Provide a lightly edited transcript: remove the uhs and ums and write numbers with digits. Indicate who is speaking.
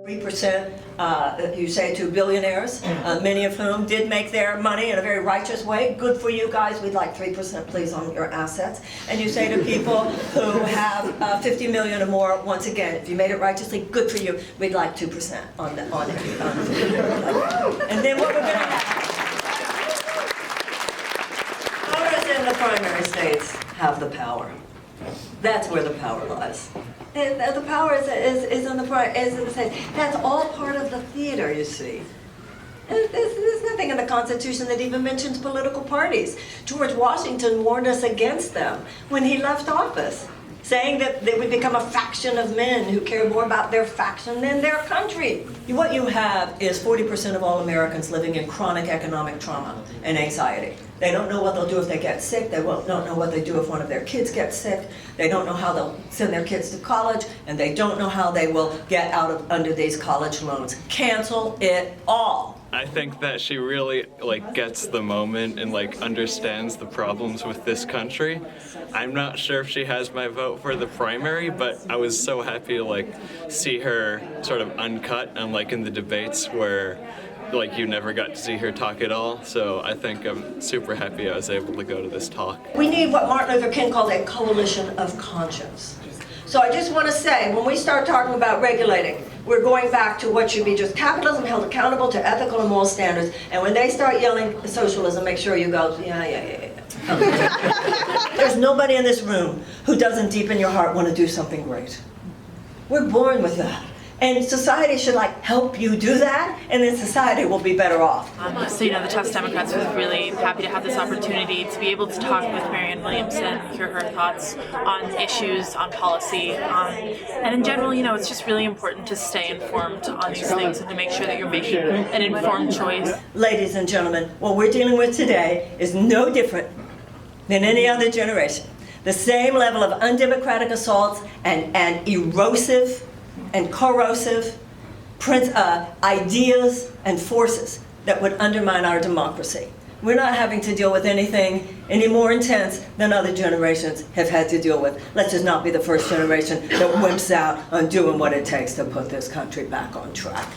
Speaker 1: 3%, you say, to billionaires, many of whom did make their money in a very righteous way. Good for you guys. We'd like 3%, please, on your assets. And you say to people who have 50 million or more, once again, if you made it righteously, good for you. We'd like 2% on it. And then what we're going to have, voters in the primary states have the power. That's where the power lies. The power is in the states. That's all part of the theater, you see. There's nothing in the Constitution that even mentions political parties. George Washington warned us against them when he left office, saying that they would become a faction of men who care more about their faction than their country. What you have is 40% of all Americans living in chronic economic trauma and anxiety. They don't know what they'll do if they get sick. They don't know what they do if one of their kids gets sick. They don't know how they'll send their kids to college, and they don't know how they will get out of under these college loans. Cancel it all.
Speaker 2: I think that she really gets the moment and understands the problems with this country. I'm not sure if she has my vote for the primary, but I was so happy to see her sort of uncut and in the debates where you never got to see her talk at all. So I think I'm super happy I was able to go to this talk.
Speaker 1: We need what Martin Luther King called a coalition of conscience. So I just want to say, when we start talking about regulating, we're going back to what should be just capitalism held accountable to ethical and moral standards. And when they start yelling socialism, make sure you go, yeah. There's nobody in this room who doesn't deep in your heart want to do something great. We're born with that. And society should help you do that, and then society will be better off.
Speaker 3: So the Tufts Democrats was really happy to have this opportunity to be able to talk with Marianne Williamson, hear her thoughts on issues, on policy, and in general, it's just really important to stay informed on these things and to make sure that you're making an informed choice.
Speaker 1: Ladies and gentlemen, what we're dealing with today is no different than any other generation. The same level of undemocratic assaults and erosive and corrosive ideas and forces that would undermine our democracy. We're not having to deal with anything any more intense than other generations have had to deal with. Let's just not be the first generation that wimps out on doing what it takes to put this country back on track.